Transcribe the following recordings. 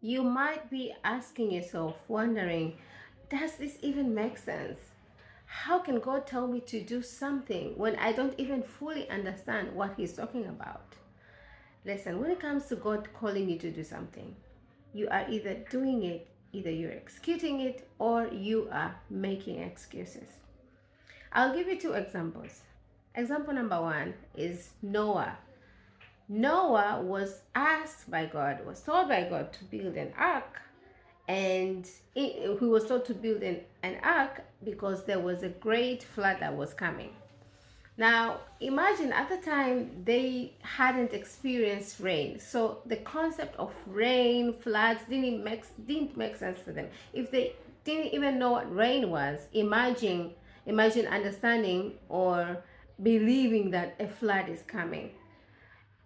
You might be asking yourself, wondering, does this even make sense? How can God tell me to do something when I don't even fully understand what He's talking about? Listen, when it comes to God calling you to do something, you are either doing it, either you're executing it, or you are making excuses. I'll give you two examples. Example number one is Noah. Noah was asked by God, was told by God to build an ark, and he was told to build an ark because there was a great flood that was coming. Now, imagine at the time they hadn't experienced rain, so the concept of rain, floods didn't make sense to them. If they didn't even know what rain was, imagine understanding or believing that a flood is coming.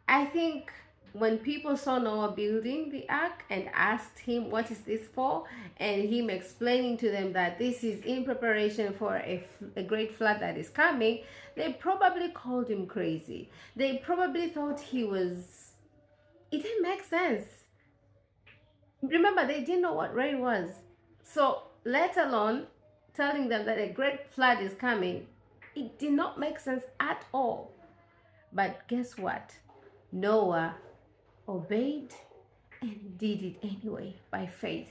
I think when people saw Noah building the ark and asked him, "What is this for?" and him explaining to them that this is in preparation for a great flood that is coming, they probably called him crazy. They probably thought it didn't make sense. Remember, they didn't know what rain was. So, let alone telling them that a great flood is coming, it did not make sense at all. But guess what? Noah obeyed and did it anyway by faith.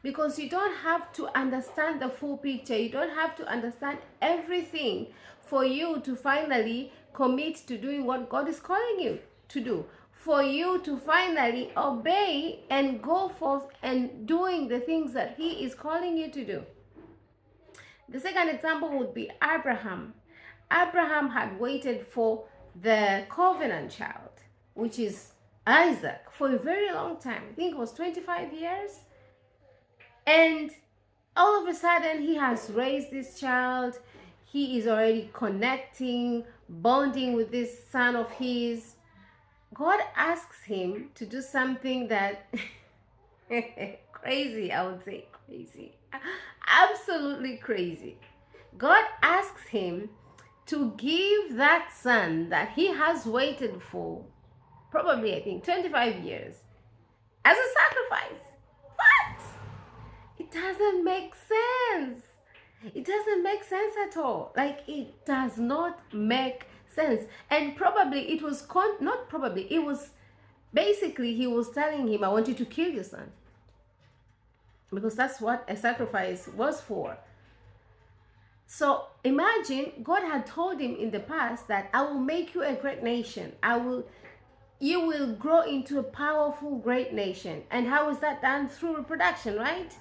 Because you don't have to understand the full picture, you don't have to understand everything for you to finally commit to doing what God is calling you to do. For you to finally obey and go forth and doing the things that He is calling you to do. The second example would be Abraham. Abraham had waited for the covenant child, which is Isaac, for a very long time. I think it was 25 years. And all of a sudden, he has raised this child. He is already connecting, bonding with this son of his. God asks him to do something that crazy, I would say crazy. Absolutely crazy. God asks him to give that son that he has waited for, probably I think 25 years, as a sacrifice. What? It doesn't make sense. It doesn't make sense at all. Like, it does not make sense. And probably it was not probably, it was basically he was telling him, I want you to kill your son, because that's what a sacrifice was for. So imagine God had told him in the past that I will make you a great nation. You will grow into a powerful, great nation. And how is that done? Through reproduction, right?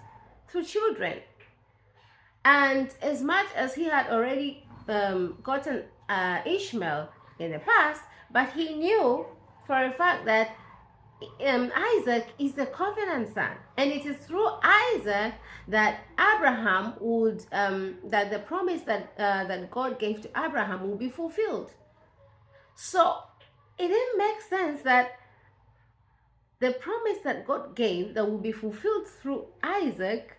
Through children. And as much as he had already gotten Ishmael in the past, but he knew for a fact that Isaac is the covenant son, and it is through Isaac that Abraham would that the promise that God gave to Abraham will be fulfilled. So it didn't make sense that the promise that God gave that will be fulfilled through Isaac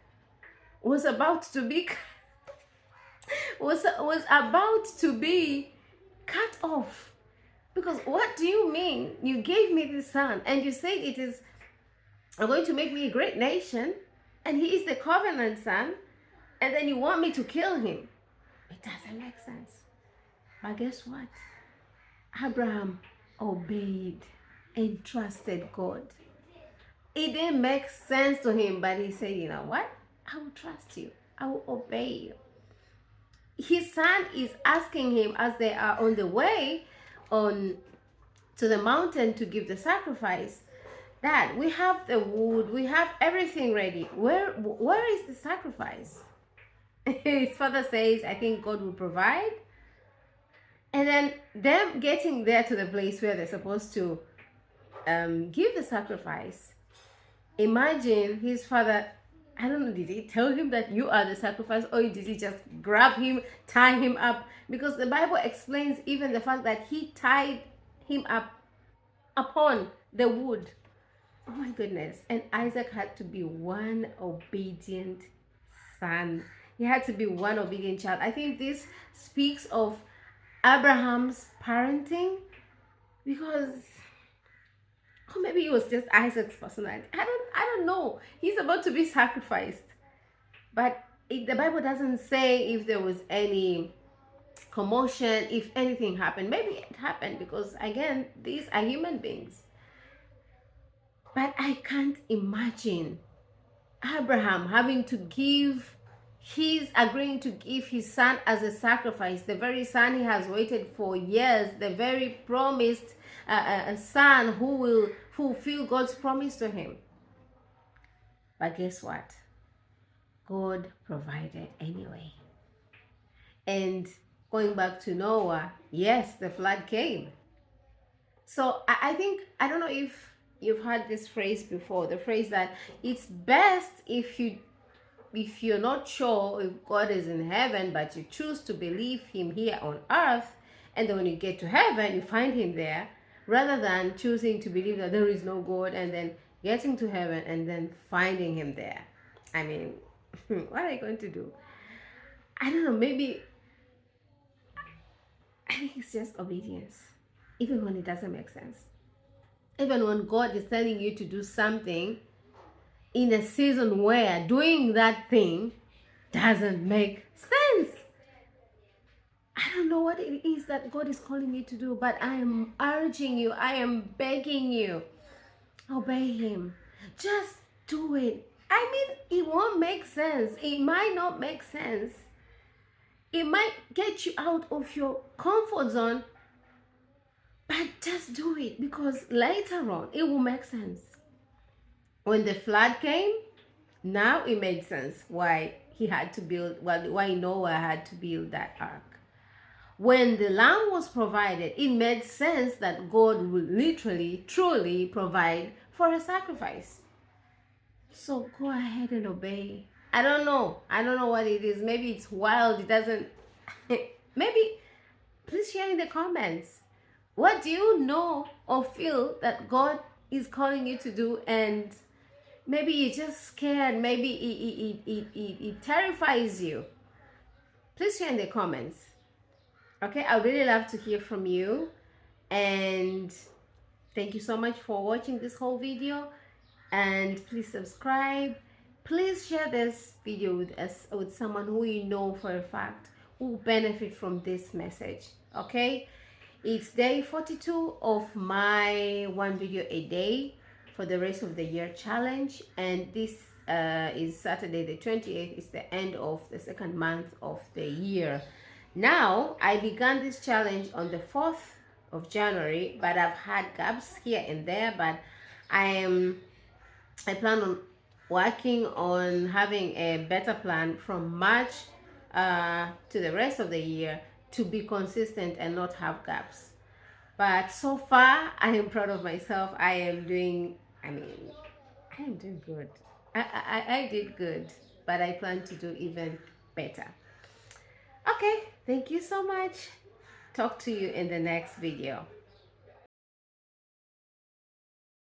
was about to be was about to be cut off. Because what do you mean? You gave me this son and you said it is going to make me a great nation, and he is the covenant son, and then you want me to kill him. It doesn't make sense. But guess what? Abraham obeyed and trusted God. It didn't make sense to him, but he said, you know what? I will trust you. I will obey you. His son is asking him as they are on the way on to the mountain to give the sacrifice, Dad, we have the wood, we have everything ready. Where is the sacrifice? His father says, I think God will provide. And then them getting there to the place where they're supposed to give the sacrifice. Imagine his father, I don't know, did he tell him that you are the sacrifice, or did he just grab him, tie him up? Because the Bible explains even the fact that he tied him up upon the wood. Oh my goodness. And Isaac had to be one obedient son. He had to be one obedient child. I think this speaks of Abraham's parenting, because Or maybe it was just Isaac's personality. I don't know. He's about to be sacrificed. But the Bible doesn't say if there was any commotion, if anything happened. Maybe it happened because, again, these are human beings. But I can't imagine Abraham having to agreeing to give his son as a sacrifice, the very son he has waited for years, the very promised son who will fulfill God's promise to him. But guess what? God provided anyway. And going back to Noah, yes, the flood came. So I think, I don't know if you've heard this phrase before, the phrase that it's best if you're not sure if God is in heaven, but you choose to believe him here on earth, and then when you get to heaven, you find him there, rather than choosing to believe that there is no God and then getting to heaven and then finding him there. I mean, what are you going to do? I don't know, maybe, I think it's just obedience, even when it doesn't make sense. Even when God is telling you to do something in a season where doing that thing doesn't make sense. I don't know what it is that God is calling you to do, but I am urging you, I am begging you, obey him. Just do it. I mean, it won't make sense. It might not make sense. It might get you out of your comfort zone, but just do it, because later on it will make sense. When the flood came, now it made sense why he had to build, why Noah had to build that ark. When the lamb was provided, it made sense that God would literally, truly provide for a sacrifice. So go ahead and obey. I don't know what it is. Maybe it's wild. It doesn't. Maybe, please share in the comments. What do you know or feel that God is calling you to do, and maybe you're just scared, maybe it terrifies you? Please share in the comments. Okay, I really love to hear from you, and thank you so much for watching this whole video, and please subscribe. Please share this video with someone who you know for a fact will benefit from this message. Okay, it's day 42 of my one video a day for the rest of the year challenge, and this is Saturday the 28th. It's the end of the second month of the year. Now, I began this challenge on the 4th of January, but I've had gaps here and there, but I plan on working on having a better plan from March to the rest of the year to be consistent and not have gaps. But so far, I am proud of myself. I am doing good. I did good, but I plan to do even better. Okay, thank you so much. Talk to you in the next video.